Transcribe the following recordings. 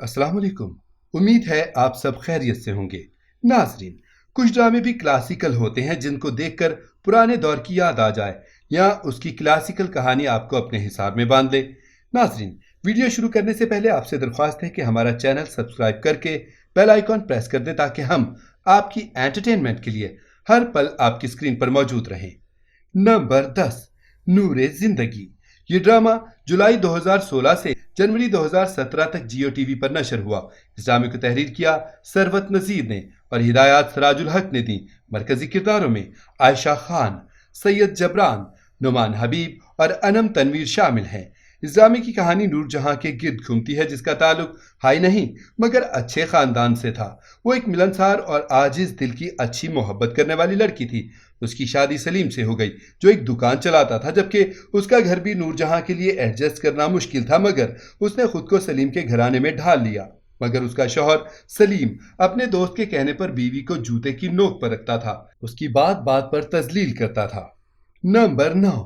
अस्सलाम वालेकुम। उम्मीद है आप सब खैरियत से होंगे। नाजरीन, कुछ ड्रामे भी क्लासिकल होते हैं जिनको देखकर पुराने दौर की याद आ जाए या उसकी क्लासिकल कहानी आपको अपने हिसाब में बांध ले। नाजरीन, वीडियो शुरू करने से पहले आपसे दरख्वास्त है कि हमारा चैनल सब्सक्राइब करके बेल आइकॉन प्रेस कर दें ताकि हम आपकी एंटरटेनमेंट के लिए हर पल आपकी स्क्रीन पर मौजूद रहें। नंबर 10, नूरे जिंदगी। ये ड्रामा जुलाई 2016 से जनवरी 2017 तक जियो टीवी पर नशर हुआ। इस ड्रामे को तहरीर किया सरवत नजीर ने और हिदायत सराजुल हक ने दी। मरकजी किरदारों में आयशा खान, सैयद जबरान, नुमान हबीब और अनम तनवीर शामिल हैं। इस ड्रामे की कहानी नूरजहां के गिर्द घूमती है जिसका ताल्लुक हाई नहीं मगर अच्छे खानदान से था। वो एक मिलनसार और आजिज दिल की अच्छी मोहब्बत करने वाली लड़की थी। उसकी शादी सलीम से हो गई जो एक दुकान चलाता था, जबकि उसका घर भी नूरजहां के लिए एडजस्ट करना मुश्किल था, मगर उसने खुद को सलीम के घराने में ढाल लिया। मगर उसका शौहर सलीम अपने दोस्त के कहने पर बीवी को जूते की नोक पर रखता था, उसकी बात बात पर तजलील करता था। नंबर 9,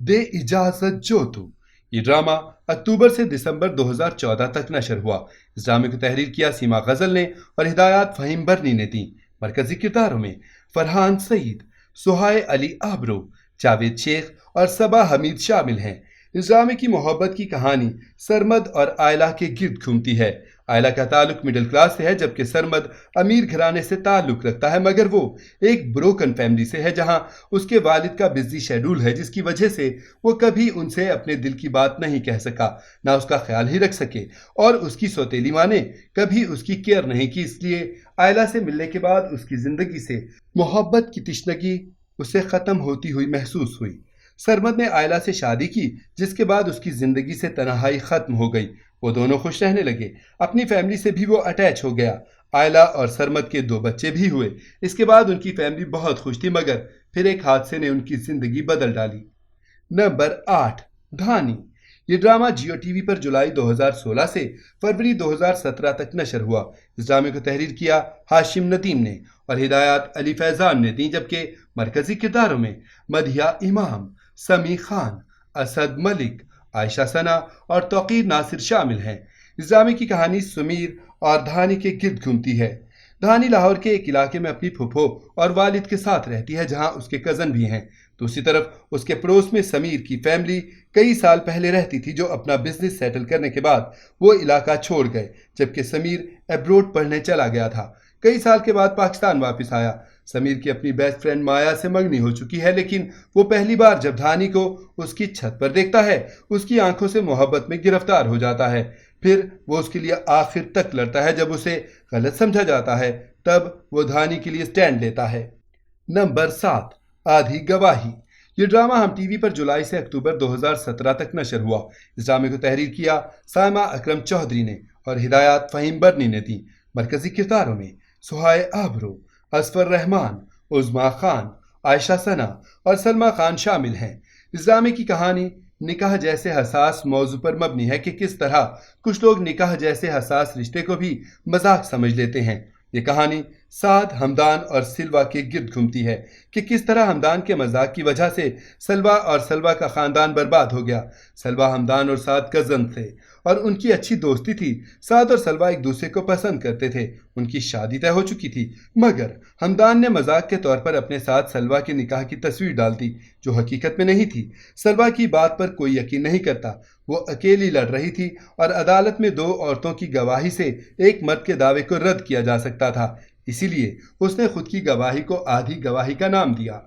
दे इजाजत जो तू। ये ड्रामा अक्टूबर से दिसंबर 2014 तक नशर हुआ। इस ड्रामे को तहरीर किया सीमा गजल ने और हिदायत फहीम बरनी ने दी। मरकजी किरदारों में फरहान सईद, सुहाय अली आबरो, जावेद शेख और सबा हमीद शामिल हैं। इस ड्रामे की मोहब्बत की कहानी सरमद और आयला के गिर्द घूमती है। आयला का ताल्लुक मिडिल क्लास से है जबकि सरमद अमीर घराने से ताल्लुक रखता है, मगर वो एक ब्रोकन फैमिली से है जहां उसके वालिद का बिजी शेड्यूल है जिसकी वजह से वो कभी उनसे अपने दिल की बात नहीं कह सका, ना उसका ख्याल ही रख सके। और उसकी सौतेली माँ ने कभी उसकी केयर नहीं की, इसलिए आयला से मिलने के बाद उसकी जिंदगी से मोहब्बत की तिश्नगी उसे खत्म होती हुई महसूस हुई। सरमद ने आयला से शादी की जिसके बाद उसकी जिंदगी से तन्हाई खत्म हो गई। वो दोनों खुश रहने लगे, अपनी फैमिली से भी वो अटैच हो गया। आयला और सरमद के 2 बच्चे भी हुए। इसके बाद उनकी फैमिली बहुत खुश थी, मगर फिर एक हादसे ने उनकी जिंदगी बदल डाली। नंबर 8, धानी। ये ड्रामा जियो टीवी पर जुलाई 2016 से फरवरी 2017 तक नशर हुआ। इस ड्रामे को तहरीर किया हाशिम नदीम ने और हिदायत अली फैजान ने दी, जबकि मरकजी किरदारों में मधिया इमाम, समी खान, असद मलिक, आयशा सना और तौकीर नासिर शामिल हैं। इस ड्रामे की कहानी सुमीर और धानी के गिर्द घूमती है। धानी लाहौर के एक इलाके में अपनी फुफो और वालिद के साथ रहती है जहां उसके कज़न भी हैं। दूसरी तरफ उसके पड़ोस में समीर की फैमिली कई साल पहले रहती थी, जो अपना बिजनेस सेटल करने के बाद वो इलाका छोड़ गए, जबकि समीर एब्रोड पढ़ने चला गया था। कई साल के बाद पाकिस्तान वापस आया। समीर की अपनी बेस्ट फ्रेंड माया से मंगनी हो चुकी है, लेकिन वो पहली बार जब धानी को उसकी छत पर देखता है उसकी आंखों से मोहब्बत में गिरफ्तार हो जाता है। फिर वो उसके लिए आखिर तक लड़ता है। जब उसे गलत समझा जाता है तब वो धानी के लिए स्टैंड लेता है। नंबर 7, आधी गवाही। ये ड्रामा हम टीवी पर जुलाई से अक्टूबर 2017 तक नशर हुआ। इस ड्रामे को तहरीर किया साइमा अकरम चौधरी ने और हिदायत फहीम बरनी ने दी। मरकजी किरदारों में सुहाय आबरो, असफर रहमान, उज़मा खान, आयशा सना और सलमा खान शामिल हैं। इस ड्रामे की कहानी निकाह जैसे हसास मौजू पर मबनी है कि किस तरह कुछ लोग निकाह जैसे हसास रिश्ते को भी मजाक समझ लेते हैं। ये कहानी साद, हमदान और सिल्वा के गिर्द घूमती है कि किस तरह हमदान के मजाक की वजह से सलवा और सलवा का खानदान बर्बाद हो गया। सलवा, हमदान और साद कज़न थे और उनकी अच्छी दोस्ती थी। साद और सलवा एक दूसरे को पसंद करते थे। उनकी शादी तय हो चुकी थी, मगर हमदान ने मजाक के तौर पर अपने साथ सलवा के निकाह की तस्वीर डाल दी जो हकीकत में नहीं थी। सलवा की बात पर कोई यकीन नहीं करता। वो अकेली लड़ रही थी और अदालत में 2 औरतों की गवाही से एक मर्द के दावे को रद्द किया जा सकता था, इसीलिए उसने खुद की गवाही को आधी गवाही का नाम दिया।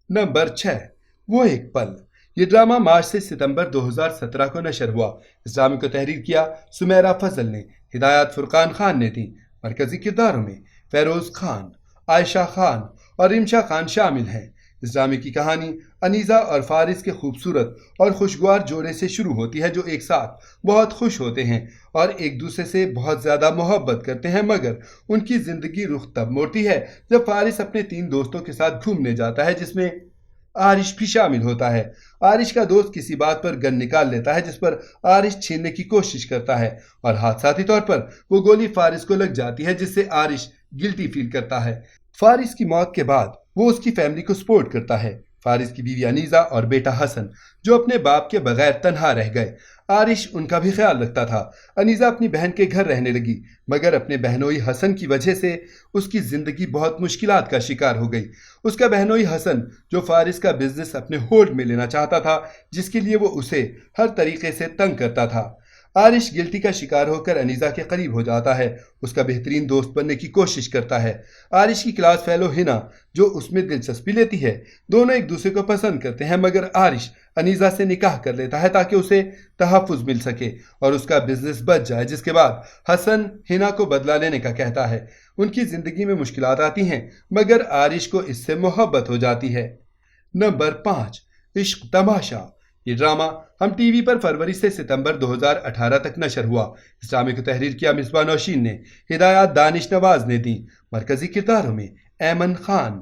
नंबर 6, वो एक पल। ये ड्रामा मार्च से सितंबर 2017 को नशर हुआ। इस ड्रामे को तहरीर किया सुमेरा फजल ने, हिदायत फुरकान खान ने दी। मरकजी किरदारों में फेरोज खान, आयशा खान और रिमशा खान शामिल हैं। इस ड्रामे की कहानी अनीज़ा और फारिस के खूबसूरत और खुशगवार जोड़े से शुरू होती है जो एक साथ बहुत खुश होते हैं और एक दूसरे से बहुत ज़्यादा मोहब्बत करते हैं, मगर उनकी ज़िंदगी रुख तब मोड़ती है जब फारिस अपने 3 दोस्तों के साथ घूमने जाता है जिसमें आरिश भी शामिल होता है। आरिश का दोस्त किसी बात पर गन निकाल लेता है जिस पर आरिश छीनने की कोशिश करता है और हादसाती तौर पर वो गोली फारिस को लग जाती है जिससे आरिश गिल्टी फील करता है। फारिस की मौत के बाद वो उसकी फैमिली को सपोर्ट करता है। फारिस की बीवी अनीज़ा और बेटा हसन जो अपने बाप के बगैर तन्हा रह गए। आरिश उनका भी ख्याल रखता था। अनीसा अपनी बहन के घर रहने लगी, मगर अपने बहनोई हसन की वजह से उसकी जिंदगी बहुत मुश्किलात का शिकार हो गई। उसका बहनोई हसन जो फारिस का बिजनेस अपने होल्ड में लेना चाहता था, जिसके लिए वो उसे हर तरीके से तंग करता था। आरिश गिल्टी का शिकार होकर अनीसा के करीब हो जाता है, उसका बेहतरीन दोस्त बनने की कोशिश करता है। आरिश की क्लास फेलो हिना जो उसमें दिलचस्पी लेती है, दोनों एक दूसरे को पसंद करते हैं, मगर आरिश अनीसा से निकाह कर लेता है ताकि उसे तहफ़्फ़ुज़ मिल सके और उसका बिजनेस बच जाए, जिसके बाद हसन हिना को बदला लेने का कहता है। उनकी ज़िंदगी में मुश्किलात आती हैं, मगर आरिश को इससे मोहब्बत हो जाती है। नंबर 5, इश्क तमाशा। ये ड्रामा हम टीवी पर फरवरी से सितंबर 2018 तक नशर हुआ। इस ड्रामे को तहरीर किया मिसबा नौशीन ने, हिदायत दानिश नवाज ने दी। मरकजी किरदारों में ऐमन खान,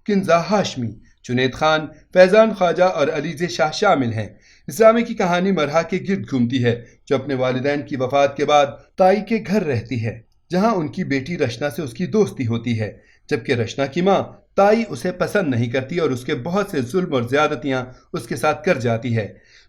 किंजा हाशमी, जुनैद खान, फैजान ख्वाजा और अलीजे शाह शामिल हैं। इस ड्रामे की कहानी मरहा के गिर्द घूमती है, जो अपने वालिदैन की वफात के बाद ताई के घर रहती है, जहां उनकी बेटी रशना से उसकी दोस्ती होती है, जबकि रशना की माँ ताई उसे पसंद नहीं करती और उसके बहुत से जुल्म और ज्यादतियां उसके साथ कर जाती है।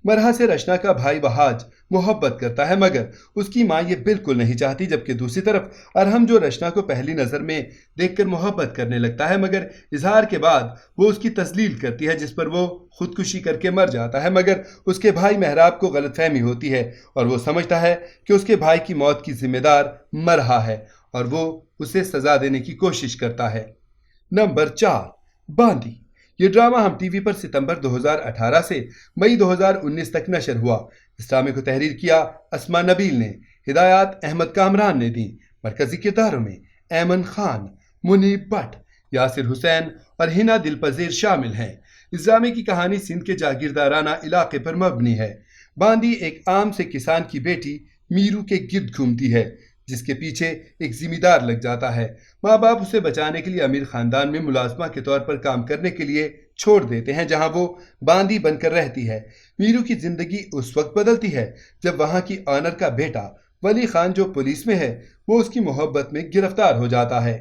मरहा से रशना का भाई वहाज मोहब्बत करता है, मगर उसकी माँ ये बिल्कुल नहीं चाहती, जबकि दूसरी तरफ अरहम जो रशना को पहली नज़र में देखकर मोहब्बत करने लगता है, मगर इजहार के बाद वो उसकी तस्लील करती है, जिस पर वो खुदकुशी करके मर जाता है। मगर उसके भाई महराब को गलतफहमी होती है और वो समझता है कि उसके भाई की मौत की जिम्मेदार मरहा है और वो उसे सजा देने की कोशिश करता है। नंबर 4, बांदी। ये ड्रामा हम टीवी पर सितंबर 2018 से मई 2019 तक नशर हुआ। इस ड्रामे को तहरीर किया अस्मा नबील ने, हिदायत अहमद कामरान ने दी। मरकजी किरदारों में ऐमन खान, मुनीब भट्ट, यासिर हुसैन और हिना दिलपजीर शामिल हैं। इस ड्रामे की कहानी सिंध के जागीरदाराना इलाके पर मबनी है। बांदी एक आम से किसान की बेटी मीरू के गिर्द घूमती है, जिसके पीछे एक जिम्मेदार लग जाता है। माँ बाप उसे बचाने के लिए अमीर खानदान में मुलाजमा के तौर पर काम करने के लिए छोड़ देते हैं, जहां वो बांदी बनकर रहती है। मीरू की जिंदगी उस वक्त बदलती है जब वहां की ऑनर का बेटा वली खान जो पुलिस में है, वो उसकी मोहब्बत में गिरफ्तार हो जाता है।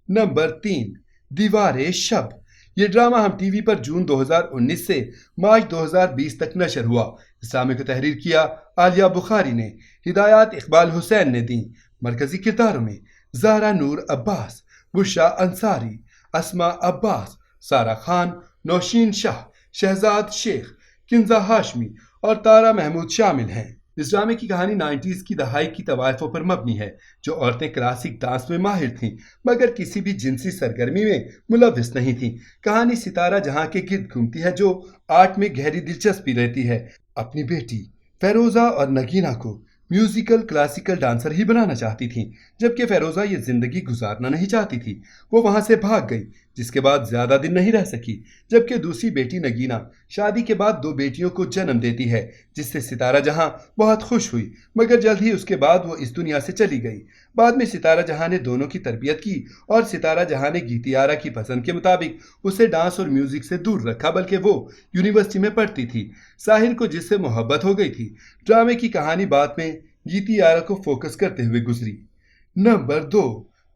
नंबर 3, दीवारे शब। ये ड्रामा हम टीवी पर जून 2019 से मार्च 2020 तक नशर हुआ। इस ड्रामे को तहरीर किया आलिया बुखारी ने, हिदायत इकबाल हुसैन ने दी। मरकजी किरदारों में ज़ारा नूर अब्बास, बुशरा अंसारी, अस्मा अब्बास, सारा खान, नौशीन शाह, शहजाद शेख, किंजा हाशमी और तारा महमूद शामिल हैं। इस ड्रामे की कहानी 90s की दहाई की तवाइफों पर मबनी है, जो औरतें क्लासिक डांस में माहिर थीं, मगर किसी भी जिनसी सरगर्मी में मुलविस नहीं थीं। कहानी सितारा जहां के गिर्द घूमती है, जो आर्ट में गहरी दिलचस्पी रहती है। अपनी बेटी फेरोजा और नगीना को म्यूजिकल क्लासिकल डांसर ही बनाना चाहती थी, जबकि फेरोजा ये जिंदगी गुजारना नहीं चाहती थी। वो वहां से भाग गई, जिसके बाद ज्यादा दिन नहीं रह सकी, जबकि दूसरी बेटी नगीना शादी के बाद 2 बेटियों को जन्म देती है, जिससे सितारा जहां बहुत खुश हुई, मगर जल्द ही उसके बाद वो इस दुनिया से चली गई। बाद में सितारा जहां ने दोनों की तरबियत की और सितारा जहां ने गीतियारा की पसंद के मुताबिक उसे डांस और म्यूजिक से दूर रखा, बल्कि वो यूनिवर्सिटी में पढ़ती थी। साहिर को जिससे मोहब्बत हो गई थी। ड्रामे की कहानी बाद में गीतियारा को फोकस करते हुए गुजरी। नंबर 2,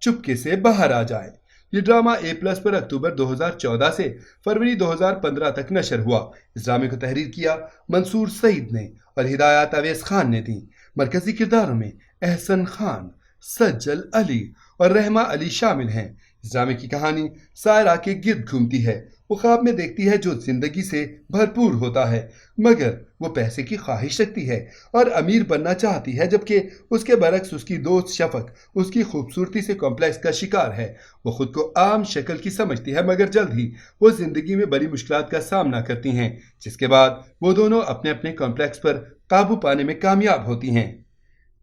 चुपके से बाहर आ जाए। ये ड्रामा A+ पर अक्टूबर 2014 से फरवरी 2015 तक नशर हुआ। इस ड्रामे को तहरीर किया मंसूर सईद ने और हिदायत अवैस खान ने दी। मरकजी किरदारों में एहसन खान, सज्जल अली और रहमा अली शामिल हैं। इस ड्रामे की कहानी सायरा के गिर्द घूमती है। वो ख्वाब में देखती है जो जिंदगी से भरपूर होता है, मगर वो पैसे की ख्वाहिश रखती है और अमीर बनना चाहती है, जबकि उसके बरक्स उसकी दोस्त शफक उसकी खूबसूरती से कॉम्प्लेक्स का शिकार है। वो खुद को आम शक्ल की समझती है, मगर जल्द ही वो जिंदगी में बड़ी मुश्किलात का सामना करती हैं, जिसके बाद वो दोनों अपने अपने कॉम्प्लेक्स पर काबू पाने में कामयाब होती हैं।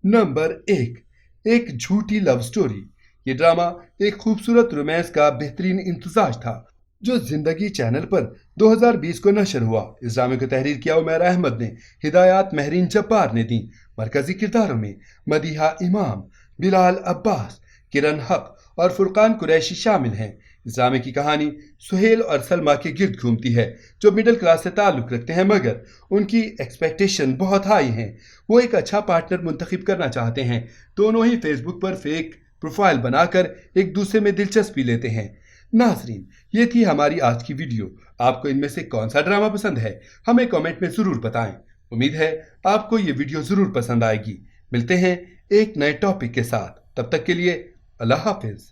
नंबर 1, एक झूठी लव स्टोरी। ये ड्रामा एक खूबसूरत रोमांस का बेहतरीन इम्तिजाज था, जो जिंदगी चैनल पर 2020 को नशर हुआ। इस ड्रामे को तहरीर किया उमैरा अहमद ने, हिदायत महरीन जब्बार ने दी। मरकजी किरदारों में मदीहा इमाम, बिलाल अब्बास, किरण हक और फुरकान कुरैशी शामिल हैं। इस ड्रामे की कहानी सुहेल और सलमा के गिर्द घूमती है, जो मिडिल क्लास से ताल्लुक़ रखते हैं, मगर उनकी एक्सपेक्टेशन बहुत हाई हैं। वो एक अच्छा पार्टनर मुंतखब करना चाहते हैं। दोनों ही फेसबुक पर फेक प्रोफाइल बनाकर एक दूसरे में दिलचस्पी लेते हैं। नाजरीन, ये थी हमारी आज की वीडियो। आपको इनमें से कौन सा ड्रामा पसंद है, हमें कमेंट में ज़रूर बताएं। उम्मीद है आपको ये वीडियो जरूर पसंद आएगी। मिलते हैं एक नए टॉपिक के साथ, तब तक के लिए अल्लाह हाफिज।